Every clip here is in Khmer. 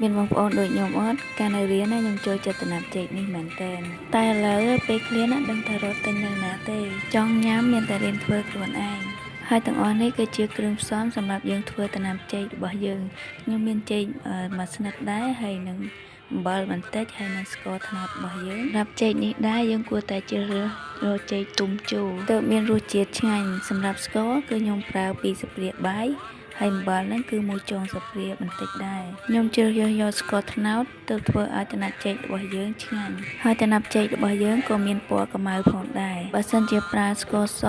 មានបងប្អូនដូចខ្ញុំអត់ការនៅរៀនណាខ្ញុំចូលចិត្តតំណាប់ចេកនេះមែនតើតែឥឡូវពេលឃ្លានណាដឹងថារត់ទិញនៅណាទេចង់ញ៉ាំមានតែរៀនធ្វើខ្លួនឯងហើយទាំងអស់នេះគឺជាគ្រឿងផ្សំសម្រាប់យើងធ្វើតំណាប់ចេករបស់យើងខ្ញុំមានចេកមួយស្និតដែរហើយនឹងអំបិលបន្តិចហើយនឹងស្ករត្នោតរបស់យើងសម្រាប់ចេកនេះដែរយើងគួរតែជ្រើសរើសរកចេកទុំជូរទើបមានរសជាតិឆ្ងាញ់សម្រាប់ស្ករគឺខ្ញុំប្រើ2ស្ព្រាបាយហើយអំបិលហ្នឹងគឺមួយចុងស្ព្រាបន្តិចដែរខ្ញុំជ្រើសរើសយកស្ករត្នោតទៅធ្វើឲ្យតំណាប់ចេករបស់យើងឆ្ងាញ់ហើយតំណាប់ចេករបស់យើងក៏មានពណ៌ខ្មៅផងដែរបើសិនជាប្រើស្ករស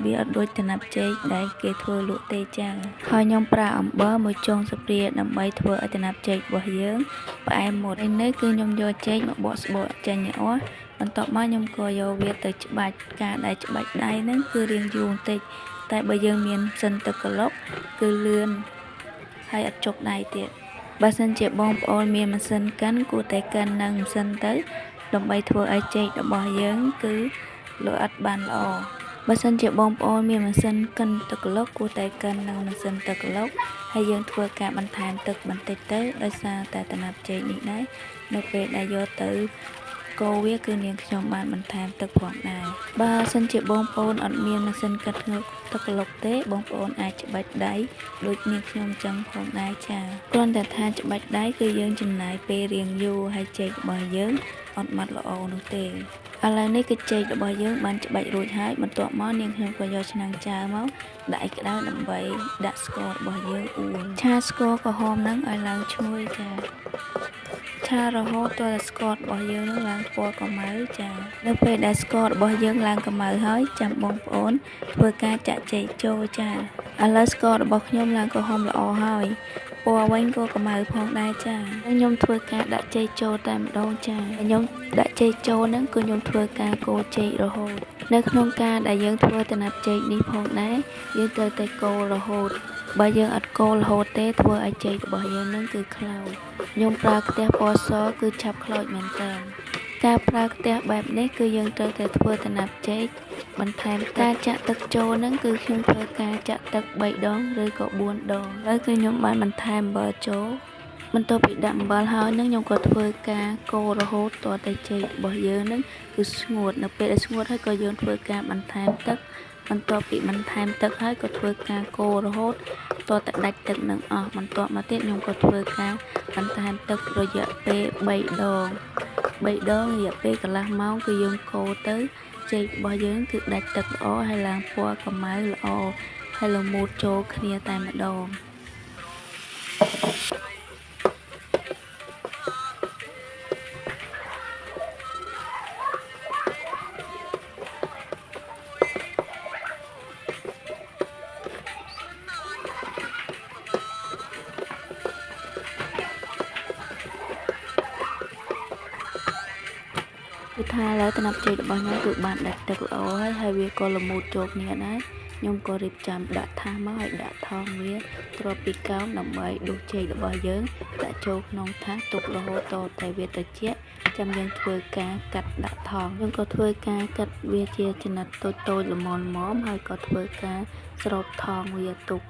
វាអត់ដូចតំណាប់ចេកដែលគេធ្វើលក់ទេចា៎ហើយខ្ញុំប្រើអំបិលមួយចុងស្ព្រាដើម្បីធ្វើឲ្យតំណាប់ចេករបស់យើងផ្អែមមុតហើយនេះគឺខ្ញុំយកចេកមកបកស្បកចេញឲ្យអស់បន្ទាប់មកខ្ញុំក៏យកវាទៅច្បាច់ការដែលច្បាច់ដៃហ្នឹងគឺរៀងយូរបន្តិចតែបើយើងមានសិនទឹកក្លុកគឺលឿនហើយអត់ចុកដៃទៀតបើសិនជាបងប្អូនមានម៉ាស៊ីនកិនគួរតែកិននឹងម៉ាស៊ីនទៅដើម្បីធ្វើឲ្យចេករបស់យើងគឺលក់អត់បានល្អបើសិនជាបងប្អូនមានម៉ាស៊ីនកិនទឹកក្លុកគួរតែកិននឹងម៉ាស៊ីនទឹកក្លុកហើយយើងធ្វើការបន្ថែមទឹកបន្តិចទៅដោយសារតែតំណាប់ចេកនេះដែរនៅពេលដែលយកទៅកូរវាគឺនាងខ្ញុំបានបន្ថែមទឹកផងដែរបើសិនជាបងប្អូនអត់មានម៉ាស៊ីនកាត់ងើកទឹកក្លុកទេបងប្អូនអាចច្បាច់ដៃដូចនាងខ្ញុំចឹងផងដែរចាគ្រាន់តែថាច្បាច់ដៃគឺយើងចំណាយពេលរៀងយូរហើយចេករបស់យើងអត់ម៉ត់ល្អនោះទេឥឡូវនេះគឺចេករបស់យើងបានច្បាច់រួចហើយបន្ទាប់មកនាងខ្ញុំក៏យកឆ្នាំងចាវមកដាក់ឲ្យក្តៅដើម្បីដាក់ស្កររបស់យើងអួនឆាស្ករក្រហមហ្នឹងឲ្យឡើងឈ្ងុយចាឆារហូតទាល់តែស្កររបស់យើងនឹងឡើងពណ៌ខ្មៅចានៅពេលដែលស្កររបស់យើងឡើងខ្មៅហើយចាំបងប្អូនធ្វើការចាក់ចេកចូលចាឥឡូវស្កររបស់ខ្ញុំឡើងក្រហមល្អហើយពណ៌វិញក៏ខ្មៅផងដែរចាខ្ញុំធ្វើការដាក់ចេកចូលតែម្ដងចាខ្ញុំដាក់ចេកចូលហ្នឹងគឺខ្ញុំធ្វើការកូរចេករហូតនៅក្នុងការដែលយើងធ្វើតំណាប់ចេកនេះផងដែរយើងត្រូវតែកូររហូតបើយើងអត់កូររហូតទេធ្វើឲ្យចេករបស់យើងហ្នឹងគឺខ្លោចខ្ញុំប្រើខ្ទះពណ៌សគឺឆាប់ខ្លោចមែនតើការប្រើខ្ទះបែបនេះគឺយើងត្រូវតែធ្វើតំណាប់ចេកបន្ថែមការចាក់ទឹកចូលហ្នឹងគឺខ្ញុំធ្វើការចាក់ទឹក3ដងឬក៏4ដងហើយគឺខ្ញុំបានបន្ថែមអំបិលចូលបន្ទាប់ពីដាក់អំបិលហើយនឹងខ្ញុំក៏ធ្វើការកូររហូតទាល់តែចេករបស់យើងនឹងគឺស្ងួតនៅពេលដែលស្ងួតហើយក៏យើងធ្វើការបន្ថែមទឹកបន្ទាប់ពីបន្ថែមទឹកហើយក៏ធ្វើការកូររហូតទាល់តែដាច់ទឹកនឹងអស់បន្ទាប់មកទៀតខ្ញុំក៏ធ្វើការបន្ថែមទឹករយៈពេល3ដងរយៈពេលកន្លះម៉ោងគឺយើងកូរទៅចេករបស់យើងគឺដាច់ទឹកល្អហើយឡើងពណ៌ខ្មៅល្អហើយល្មូតចូលគ្នាតែម្ដងគឺថាឥឡូវតំណាប់ចេករបស់ខ្ញុំគឺបានដាច់ទឹកល្អហើយវាក៏ល្មូតចូលគ្នាដែរខ្ញុំក៏រៀបចំដាក់ថាសមកឲ្យដាក់ថងវាគ្រាប់ពីកោងដើម្បីដួសចេករបស់យើងដាក់ចូលក្នុងថាសទុករហូតដល់តែវាត្រជាក់ចាំយើងធ្វើការកាត់ដាក់ថងយើងក៏ធ្វើការកាត់វាជាចំណិតតូចៗល្មមៗហើយក៏ធ្វើការស្រូបថងវាទុក